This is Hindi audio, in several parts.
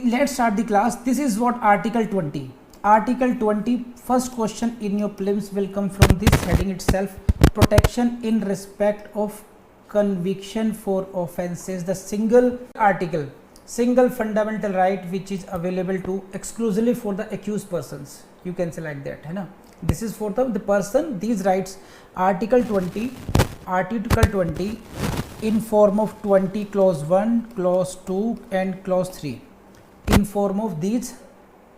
Let's start the class. This is what Article 20. Article 20, first question in your prelims will come from this heading itself. Protection in respect of conviction for offences. The single article, single fundamental right which is available to exclusively for the accused persons. You can say like that, है ना? This is for the person. These rights, Article 20 in form of 20 clause 1, clause 2 and clause 3. In form of these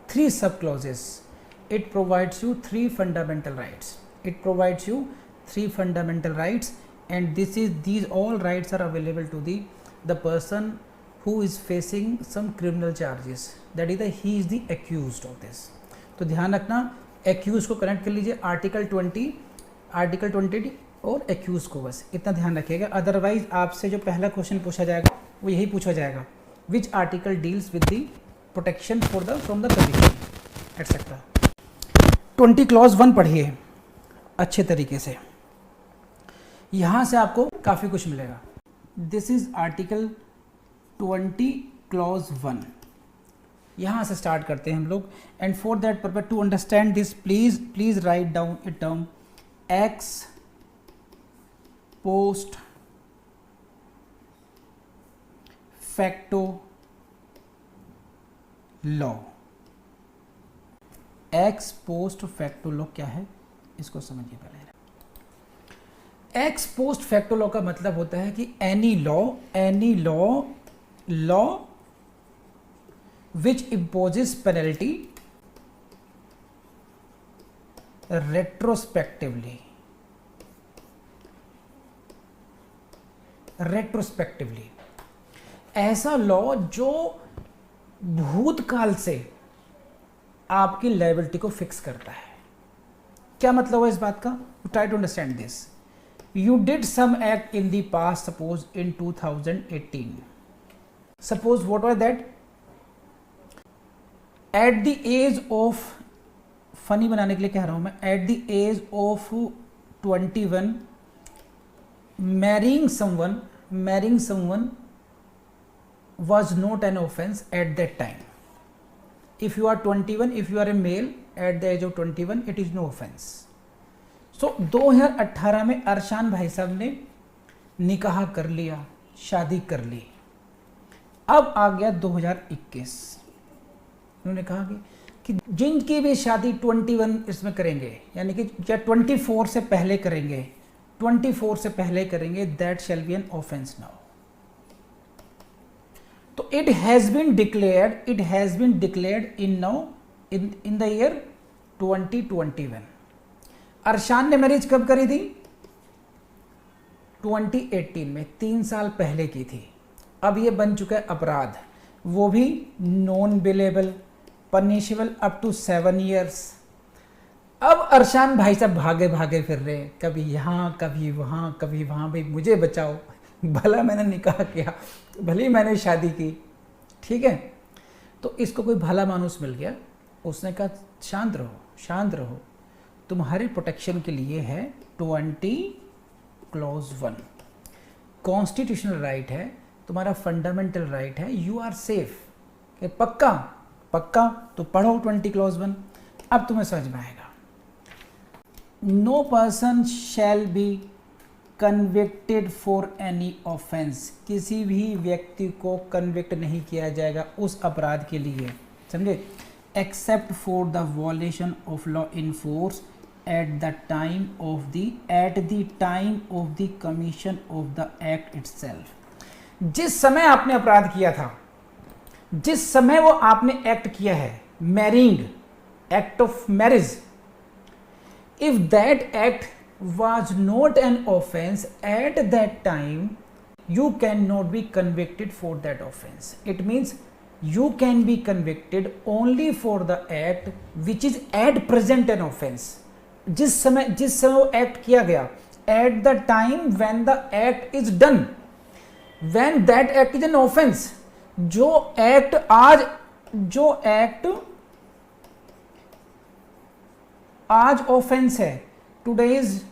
three sub clauses, it provides you three fundamental rights. It provides you three fundamental rights, and these all rights are available to the person who is facing some criminal charges. That is he is the accused of this. तो ध्यान रखना, accused को कनेक्ट कर लीजिए आर्टिकल 20 और accused को, बस इतना ध्यान रखिएगा. अदरवाइज आपसे जो पहला क्वेश्चन पूछा जाएगा वो यही पूछा जाएगा, which article deals with the protection from the conviction etc. 20 clause 1 पढ़िए अच्छे तरीके से, यहाँ से आपको काफ़ी कुछ मिलेगा. This is article 20 clause 1. यहाँ से स्टार्ट करते हैं हम लोग. And for that purpose to understand this please write down a term ex post facto law. Ex post facto law क्या है इसको समझिए पहले. एक्स पोस्ट फैक्टो लॉ का मतलब होता है कि any law which imposes penalty retrospectively. ऐसा लॉ जो भूतकाल से आपकी लायबिलिटी को फिक्स करता है. क्या मतलब है इस बात का? Try to understand this. You did some act in the past, suppose in 2018. Suppose what was that? At the age of, funny बनाने के लिए कह रहा हूँ मैं, at the age of 21, marrying someone was not an offense at that time. If you are 21, if you are a male at the age of 21, it is no offense. सो 2018 में अरशान भाई साहब ने निकाह कर लिया, शादी कर ली. अब आ गया 2021. उन्होंने कहा कि जिनकी भी शादी 21 इसमें करेंगे, यानी कि या 24 से पहले करेंगे, that shall be an offence now. तो it has been declared in the year 2021. Arshan ने मैरिज कब करी थी? 2018 में, 3 साल पहले की थी. अब ये बन चुका है अपराध, वो भी non bailable, punishable up to 7 years. अब अरशान भाई साहब भागे फिर रहे, कभी यहाँ कभी वहाँ. भाई मुझे बचाओ, भला मैंने निकाह किया, भले मैंने शादी की, ठीक है. तो इसको कोई भला मानुस मिल गया, उसने कहा शांत रहो, तुम्हारे प्रोटेक्शन के लिए है 20 clause 1. कॉन्स्टिट्यूशनल राइट है, तुम्हारा फंडामेंटल राइट है, यू आर सेफ. पक्का तो पढ़ो 20 clause 1. अब तुम्हें समझ में आएगा. No person shall be convicted for any offence. किसी भी व्यक्ति को कन्विक्ट नहीं किया जाएगा उस अपराध के लिए, समझे, except for the वॉलेशन of law in force at the time of the commission of the act itself. जिस समय आपने अपराध किया था, जिस समय वो आपने एक्ट किया है, marrying, act of marriage, if that act was not an offense at that time, you cannot be convicted for that offense. It means you can be convicted only for the act which is at present an offense. जिस समय वो एक्ट किया गया, eight the time when the act is done, when that act is an offence. जो एक्ट आज ऑफेंस है, today is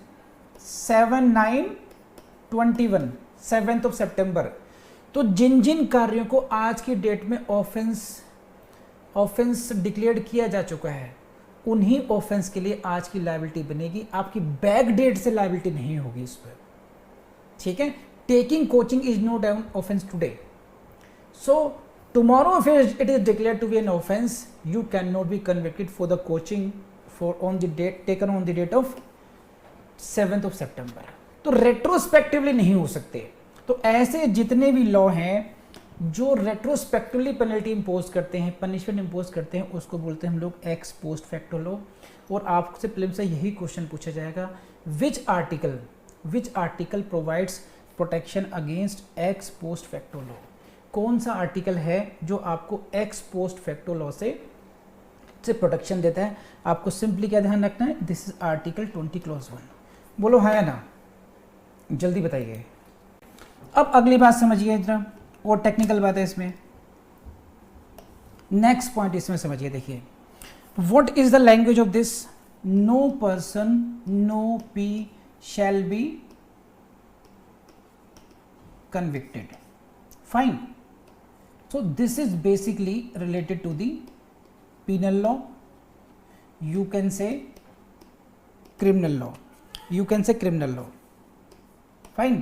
7/9/21, 7th of September. तो जिन जिन कार्यों को आज की डेट में ऑफेंस ऑफेंस डिक्लेयर किया जा चुका है, उन्हीं ऑफेंस के लिए आज की लायबिलिटी बनेगी, आपकी बैक डेट से लायबिलिटी नहीं होगी इस पर, ठीक है। Taking coaching is not an offence today, so tomorrow if it is declared to be an offence, you can not be convicted for the coaching for on the date taken on the date of 7th of September। तो रेट्रोस्पेक्टिवली नहीं हो सकते। तो ऐसे जितने भी लॉ हैं जो रेट्रोस्पेक्टिवली पेनल्टी इंपोज करते हैं, पनिशमेंट इंपोज करते हैं, उसको बोलते हैं हम लोग एक्स पोस्ट फैक्टो लॉ। और आपसे प्रीलिम्स से यही क्वेश्चन पूछा जाएगा, which article provides protection against x post facto law. कौन सा आर्टिकल है जो आपको एक्स पोस्ट फैक्टो लॉ से प्रोटेक्शन देता है। आपको सिंपली क्या ध्यान रखना है, दिस इज आर्टिकल 20 क्लॉज 1। बोलो हाँ या ना, जल्दी बताइए। अब अगली बात समझिए जरा, और टेक्निकल बात है इसमें। नेक्स्ट पॉइंट इसमें समझिए, देखिए what is the language of this, no person no P shall be convicted, fine। So this is basically related to the penal law, you can say criminal law, fine।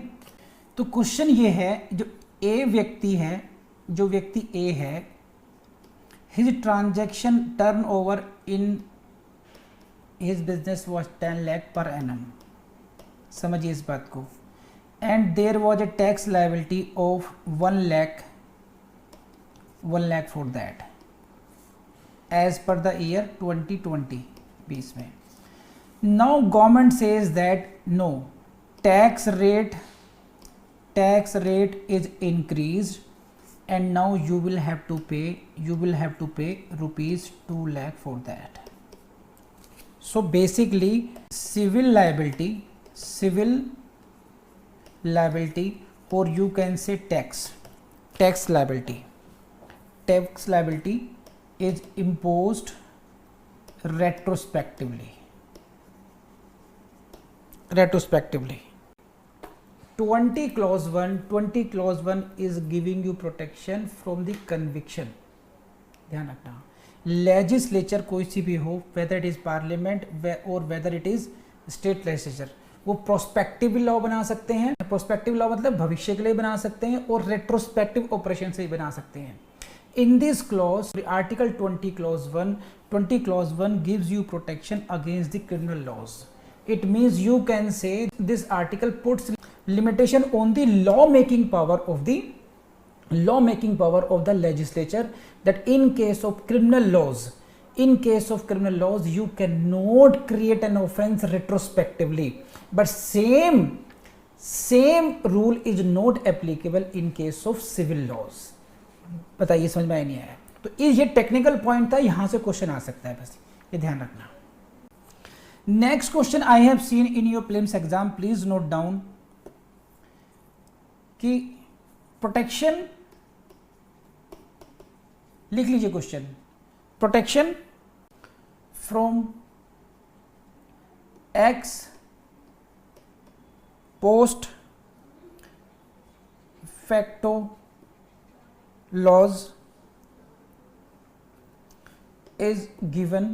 तो क्वेश्चन ये है, जो ए व्यक्ति है, जो व्यक्ति ए है, his transaction turnover in his business was 10 lakh per annum, समझिए इस बात को, and there was a tax liability of 1 lakh for that as per the year 2020 20 में। now government says that no, tax rate is increased and now you will have to pay rupees 2 lakh for that। so basically civil liability or you can say tax liability is imposed retrospectively। 20 clause 1 is giving you protection from the conviction। ध्यान रखना, लेजिस्लेचर कोई सी भी हो, वेदर इट इज पार्लियामेंट और whether it is state legislature, वो प्रोस्पेक्टिव लॉ बना सकते हैं। प्रोस्पेक्टिव लॉ मतलब भविष्य के लिए बना सकते हैं, और रेट्रोस्पेक्टिव ऑपरेशन से ही बना सकते हैं। In this clause article 20 clause 1 gives you protection against the criminal laws। it means you can say this article puts limitation on the law making power of the legislature, that in case of criminal laws you cannot create an offense retrospectively, but same rule is not applicable in case of civil laws। बताइए, समझ में नहीं आया? तो ये टेक्निकल पॉइंट था, यहां से क्वेश्चन आ सकता है, बस ये ध्यान रखना। Next question I have seen in your prelims exam, please note down कि प्रोटेक्शन, लिख लीजिए question, protection from ex post facto laws is given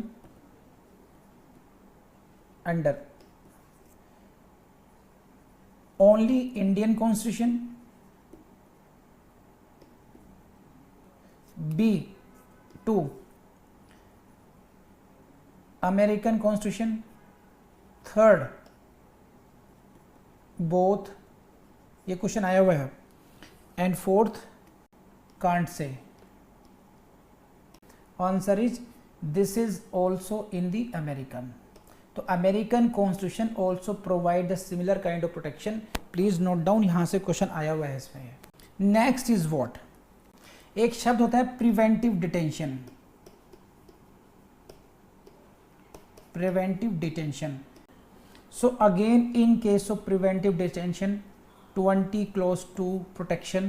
under only Indian Constitution, B 2 American Constitution, third both, ये क्वेश्चन आया हुआ है, and fourth can't say। answer is this is also in the American। तो American Constitution also provide the similar kind of protection, please note down, यहां से क्वेश्चन आया हुआ है इसमें। नेक्स्ट इज व्हाट, एक शब्द होता है preventive detention. So again in case of preventive detention 20 clause 2 protection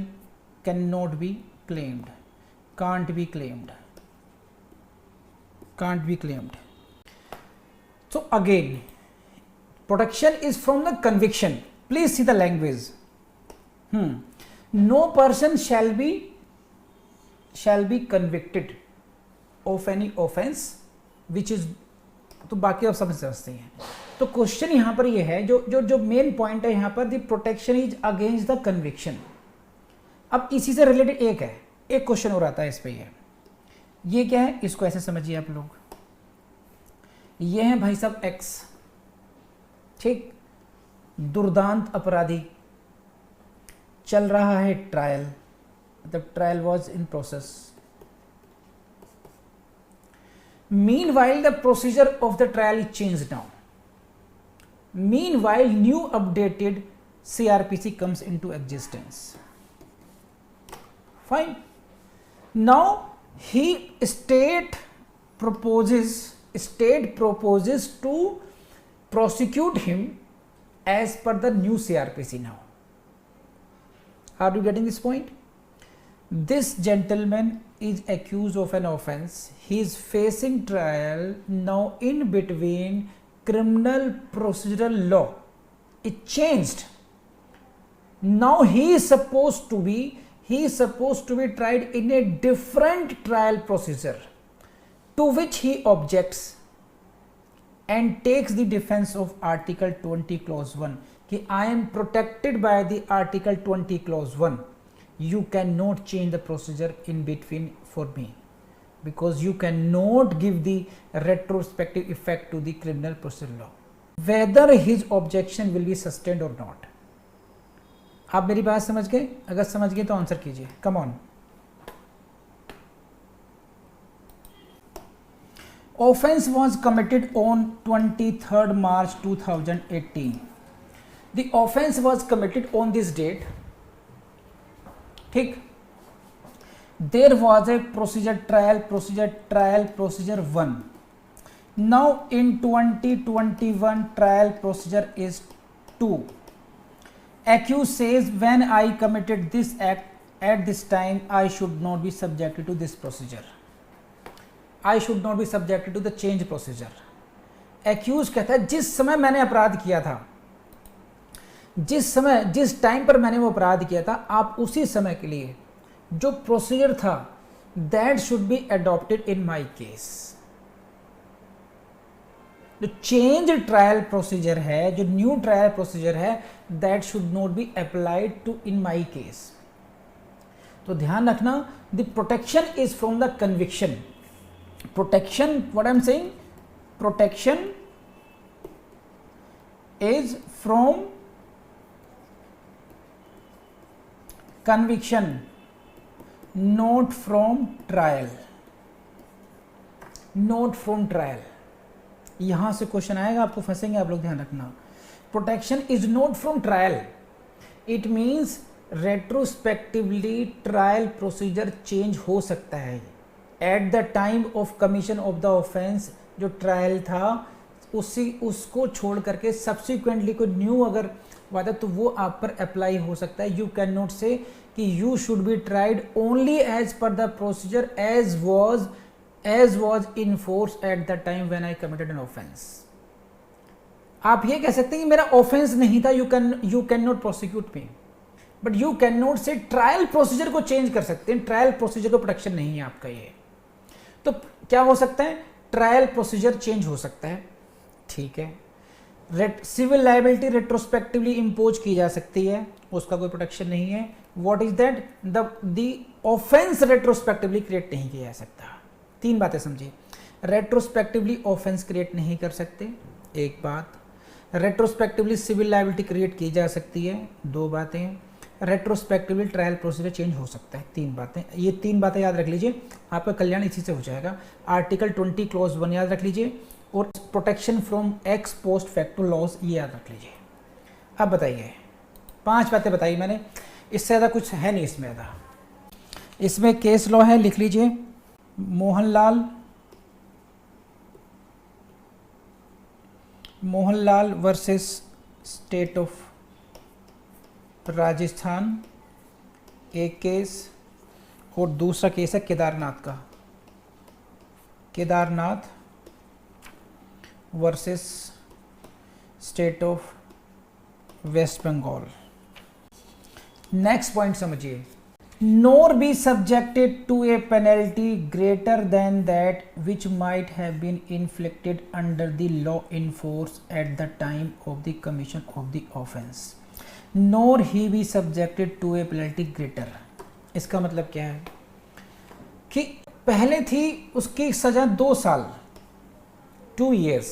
cannot be claimed, can't be claimed। so again protection is from the conviction, please see the language। no person shall be convicted of any offence which is, तो बाकी आप समझते हैं। तो क्वेश्चन यहाँ पर ये है, जो मेन पॉइंट है यहाँ पर, the protection is against the conviction. अब इसी से रिलेटेड एक क्वेश्चन और आता है इस पे, ये क्या है, इसको ऐसे समझिए आप लोग, ये है भाई साहब एक्स, ठीक, दुर्दांत अपराधी, चल रहा है ट्रायल, मतलब trial was in process. Meanwhile, the procedure of the trial is changed now. Meanwhile, new updated CRPC comes into existence. Fine. Now, state proposes to prosecute him as per the new CRPC now. Are you getting this point? This gentleman is accused of an offense. He is facing trial now. In between, criminal procedural law it changed. Now he is supposed to be tried in a different trial procedure, to which he objects and takes the defense of Article 20 clause 1 कि I am protected by the Article 20 clause 1. You cannot change the procedure in between for me, because you cannot give the retrospective effect to the criminal procedure law, whether his objection will be sustained or not. आप मेरी बात समझ गए? अगर समझ गए तो आंसर कीजिए, come on. Offense was committed on 23rd March 2018. The offense was committed on this date, ठीक। There was a trial procedure 1. Now in 2021 trial procedure is 2. Accused says, when I committed this act at this time, I should not be subjected to this procedure. I should not be subjected to the change procedure. Accused कहता है जिस समय मैंने अपराध किया था, जिस टाइम पर मैंने वो अपराध किया था, आप उसी समय के लिए जो प्रोसीजर था, that should be adopted in my case. जो चेंज ट्रायल प्रोसीजर है, जो न्यू ट्रायल प्रोसीजर है, that should not be applied to in my case. तो ध्यान रखना, the protection is from the conviction. Protection, what I am saying, protection is from conviction, not from trial, not from trial। यहां से क्वेश्चन आएगा, आपको फंसेंगे आप लोग, ध्यान रखना। Protection is not from trial, it means retrospectively trial procedure change हो सकता है। Eight the time of commission of the offence, जो ट्रायल था उसको छोड़ करके सब्सिक्वेंटली कोई न्यू अगर वादा, तो वो आप पर अप्लाई हो सकता है। यू कैन नॉट से कि you should be tried only as per the procedure as was in force at the time when I committed an offence. आप ये कह सकते हैं कि मेरा ऑफेंस नहीं था, you can not prosecute me, but you can not से ट्रायल प्रोसीजर को चेंज कर सकते हैं। ट्रायल प्रोसीजर को प्रोटेक्शन नहीं है आपका ये। तो क्या हो सकता है, ट्रायल प्रोसीजर चेंज हो सकता है, ठीक है। सिविल लाइबिलिटी रेट्रोस्पेक्टिवली इंपोज की जा सकती है, उसका कोई प्रोटेक्शन नहीं है। What is that, the offence retrospectively create नहीं किया जा सकता। तीन बातें समझिए, रेट्रोस्पेक्टिवली ऑफेंस क्रिएट नहीं कर सकते, एक बात। रेट्रोस्पेक्टिवली सिविल लाइबिलिटी क्रिएट की जा सकती है, दो बातें। रेट्रोस्पेक्टिवली ट्रायल प्रोसीजर चेंज हो सकता है, तीन बातें। ये तीन बातें याद रख लीजिए, आपका कल्याण इसी से हो जाएगा। आर्टिकल 20 क्लॉज 1 याद रख लीजिए, और protection from ex post facto laws ये याद रख लीजिए। अब बताइए, 5 बातें बताई मैंने, इससे ज़्यादा कुछ है नहीं इसमें ज़्यादा। इसमें केस लॉ है, लिख लीजिए, Mohanlal versus state of Rajasthan, एक केस, और दूसरा केस है केदारनाथ का, Kedarnath versus state of West Bengal. Next point समझिए, nor be subjected to a penalty greater than that which might have been inflicted under the law in force at the time of the commission of the offense, nor he be subjected to a penalty greater। इसका मतलब क्या है कि पहले थी उसकी सजा 2 साल 2 years,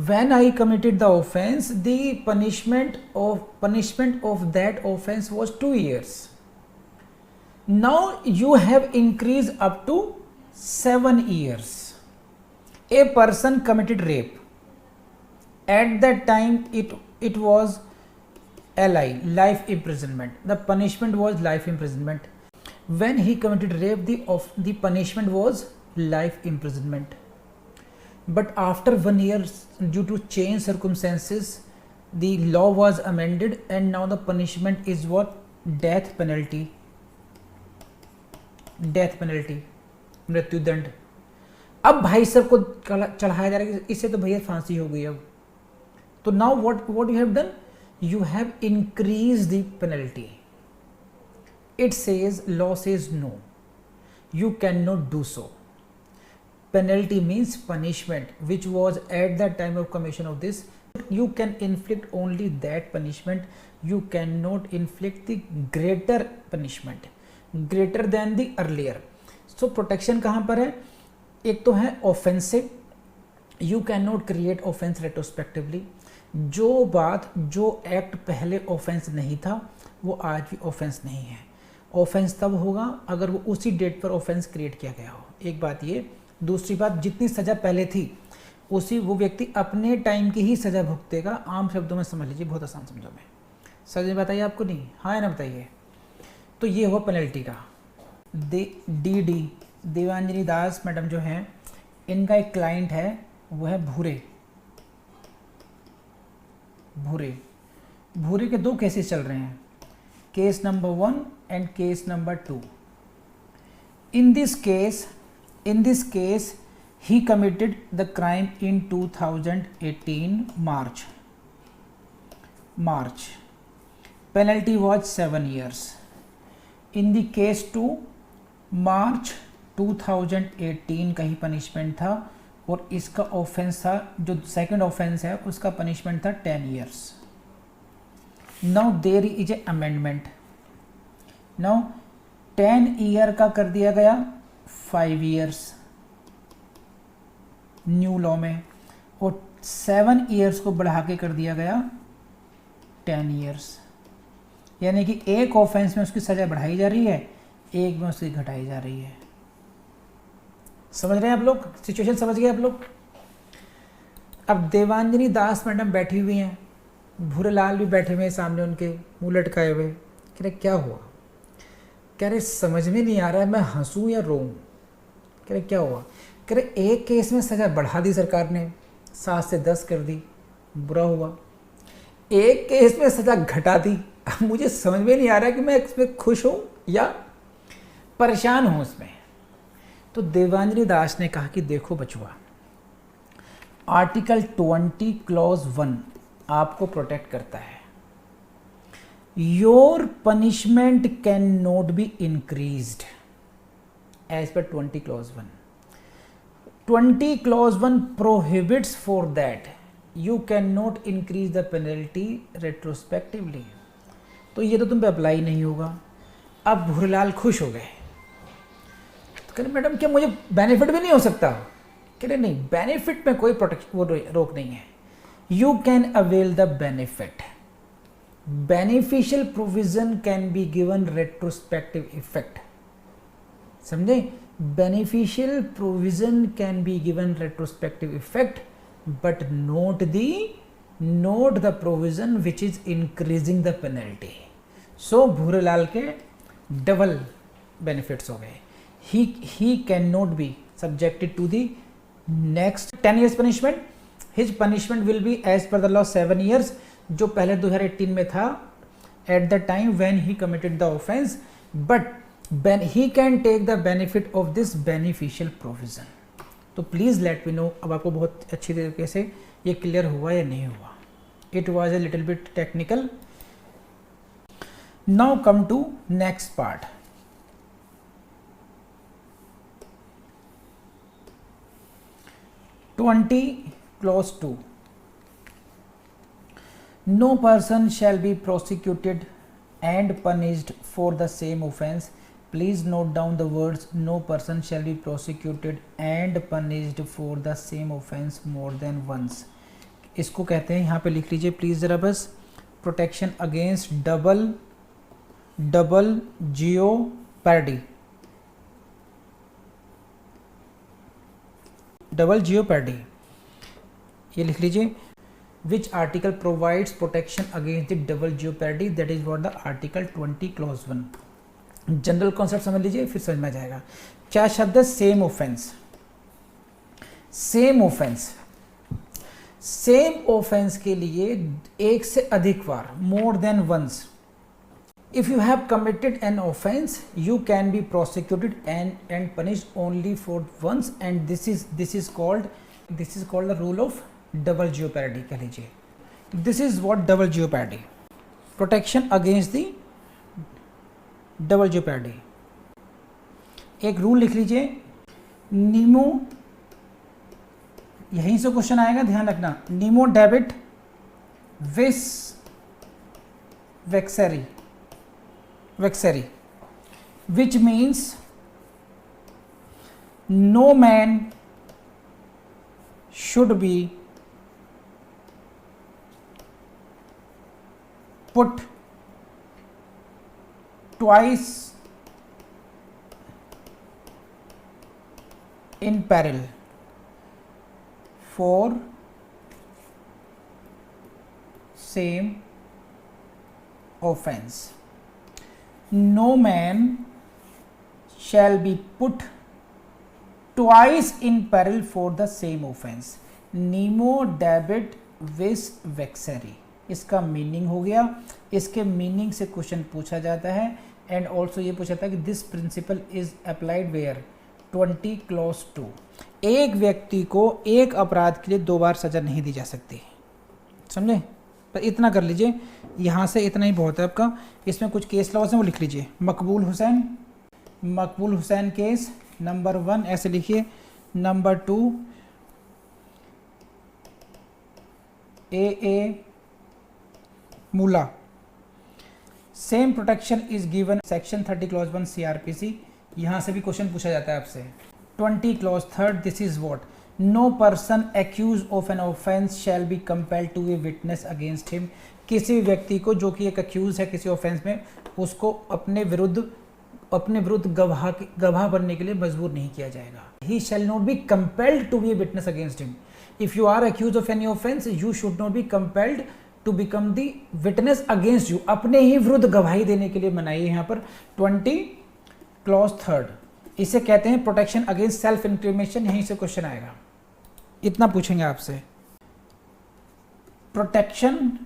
when I committed the offense the punishment of that offense was 2 years. Now you have increased up to 7 years. A person committed rape. At that time it was LI, life imprisonment. The punishment was life imprisonment. When he committed rape, the punishment was life imprisonment. But after 1 year, due to changed circumstances, the law was amended and now the punishment is what? Death penalty. Death penalty, मृत्यु दंड। अब भाई साहब को चढ़ाया जा रहा है, इससे तो भैया फांसी हो गई अब। तो now what you have done, you have increase the penalty. It says, law says no, you can not do so. Penalty means punishment which was at the time of commission of this, you can inflict only that punishment, you cannot inflict the greater punishment greater than the earlier. so protection कहाँ पर है? एक तो है offensive, you cannot create offense retrospectively। जो बात, जो एक्ट पहले offense नहीं था वो आज भी offense नहीं है। offense तब होगा अगर वो उसी डेट पर offense क्रिएट किया गया हो। एक बात ये। दूसरी बात, जितनी सज़ा पहले थी उसी वो व्यक्ति अपने टाइम की ही सज़ा भुगतेगा। आम शब्दों में समझ लीजिए, बहुत आसान शब्दों में। सज़ा बताइए आपको नहीं? हाँ या ना बताइए। तो ये हुआ पेनल्टी का। डी देवांजनी दास मैडम जो हैं, इनका एक क्लाइंट है, वो है भूरे। भूरे के 2 केसेस चल रहे हैं, case number 1 and case number 2। In this case he committed the crime in 2018 March. Penalty was 7 years. In the case 2, March 2018 का ही punishment था और इसका offense था, जो second offense है उसका punishment था 10 years. Now there is a amendment. Now 10 year का कर दिया गया 5 years न्यू लॉ में, और 7 years को बढ़ा के कर दिया गया 10 years। यानी कि एक ऑफेंस में उसकी सज़ा बढ़ाई जा रही है, एक में उसकी घटाई जा रही है। समझ रहे हैं आप लोग? सिचुएशन समझ गए आप लोग? अब देवांजनी दास मैडम बैठी हुई हैं, भूरेलाल भी बैठे हुए हैं सामने, उनके मुंह लटकाए हुए। कह रहे क्या हुआ? कह रहे समझ में नहीं आ रहा है, मैं हंसूं या रोऊं। कह रहे क्या हुआ? कह रहे एक केस में सज़ा बढ़ा दी सरकार ने, 7 से 10 कर दी, बुरा हुआ। एक केस में सज़ा घटा दी। अब मुझे समझ में नहीं आ रहा है कि मैं इसमें खुश हूँ या परेशान हूँ इसमें। तो देवांजनी दास ने कहा कि देखो बचुआ, आर्टिकल 20 क्लॉज 1 आपको प्रोटेक्ट करता है। Your punishment can not be increased as per 20 clause 1। 20 clause 1 prohibits for that you cannot increase the penalty retrospectively। तो ये तो तुम पे अप्लाई नहीं होगा। अब भूरेलाल खुश हो गए, तो कह रहे मैडम क्या मुझे बेनिफिट भी नहीं हो सकता? कह रहे नहीं, बेनिफिट में कोई प्रोटेक्शन वो रोक नहीं है। You can avail the benefit. Beneficial provision can be given retrospective effect. समझे? beneficial provision can be given retrospective effect but not the provision which is increasing the penalty। so Bhurelal के डबल बेनिफिट्स हो गए। he cannot be subjected to the next 10 years punishment। his punishment will be as per the law 7 years, जो पहले 2018 में था at the time when he committed the offense, but he can take the benefit of this beneficial provision। तो प्लीज़ लेट मी नो अब आपको बहुत अच्छी तरीके से ये क्लियर हुआ या नहीं हुआ। It was a little bit technical. Now come to next part. 20 clause 2, no person shall be prosecuted and punished for the same offense. Please note down the words no person shall be prosecuted and punished for the same offense more than once. इसको कहते हैं, यहाँ पे लिख लीजिए प्लीज जरा बस, प्रोटेक्शन अगेंस्ट डबल जियोपैर्डी। डबल जियोपैर्डी ये लिख लीजिए। Which article provides protection against the double jeopardy? That is what the article 20 clause 1. General concept समझ लीजिए फिर समझ में आ जाएगा। क्या शब्द है? Same offence. Same offence, same offence के लिए एक से अधिक बार, more than once, if you have committed an offense you can be prosecuted and punished only for once, and this is called the rule of double jeopardy कह लीजिए। This is what double jeopardy, protection against the double jeopardy. एक रूल लिख लीजिए, नीमो, यहीं से क्वेश्चन आएगा ध्यान रखना, नीमो डेबिट विस वेक्सेरी which means no man should be put twice in peril for same offense. No man shall be put twice in peril for the same offense. Nemo debet vis vexeri, इसका मीनिंग हो गया। इसके मीनिंग से क्वेश्चन पूछा जाता है एंड ऑल्सो ये पूछा जाता है कि this principle is applied where 20 clause 2। एक व्यक्ति को एक अपराध के लिए 2 बार सजा नहीं दी जा सकती, समझे? पर इतना कर लीजिए, यहाँ से इतना ही बहुत है आपका। इसमें कुछ केस लॉज हैं वो लिख लीजिए। मकबूल हुसैन केस नंबर 1 ऐसे लिखिए, number 2 A Mula. Same protection is given section 30 clause 1 CRPC। यहाँ से भी क्वेश्चन पूछा जाता है आपसे। 20 clause 3, this is what, no person accuse of an offence shall be compelled to a witness against him. किसी व्यक्ति को जो कि एक अक्यूज है किसी ऑफेंस में, उसको अपने विरुद्ध गवाह बनने के लिए मजबूर नहीं किया जाएगा। He shall not be compelled to be a witness against him. If you are accused of any offence you should not be compelled to become the witness against you. अपने ही विरुद्ध गवाही देने के लिए मनाइए यहाँ पर 20 क्लॉज 3। इसे कहते हैं प्रोटेक्शन अगेंस्ट सेल्फ इंक्रिमिनेशन। यहीं से क्वेश्चन आएगा, इतना पूछेंगे आपसे। प्रोटेक्शन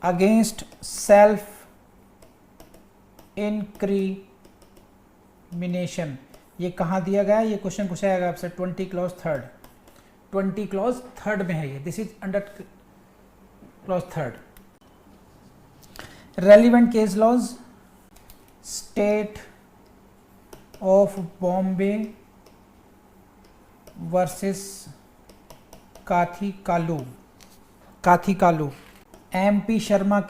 अगेंस्ट सेल्फ इंक्रिमिनेशन, ये कहाँ दिया गया है? ये क्वेश्चन पूछा जाएगा आपसे 20 क्लॉज 3। 20 क्लॉज 3 में है ये, this is under clause 3। Relevant case laws, state of Bombay versus Kathi Kalu. MP Sharma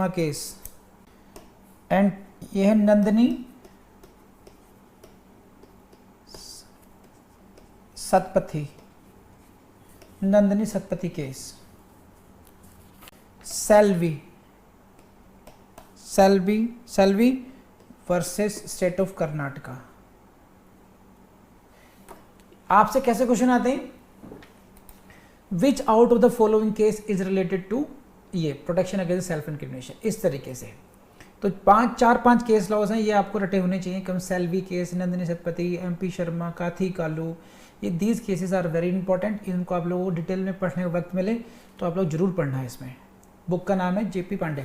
case and यह Nandini Satpathy case. Selvi versus state of Karnataka. आपसे कैसे क्वेश्चन आते हैं? Which out of the following case is related to ये प्रोटेक्शन अगेंस्ट सेल्फ इंक्रिमिनेशन, इस तरीके से। तो 5 केस लॉज हैं, ये आपको रटे होने चाहिए कम। सेल्वी केस, नंदिनी सतपथी, MP शर्मा, काथी कालू, ये these cases are very important. इनको आप लोगों को डिटेल में पढ़ने का वक्त मिले तो आप लोग जरूर पढ़ना है। इसमें बुक का नाम है JP पांडे।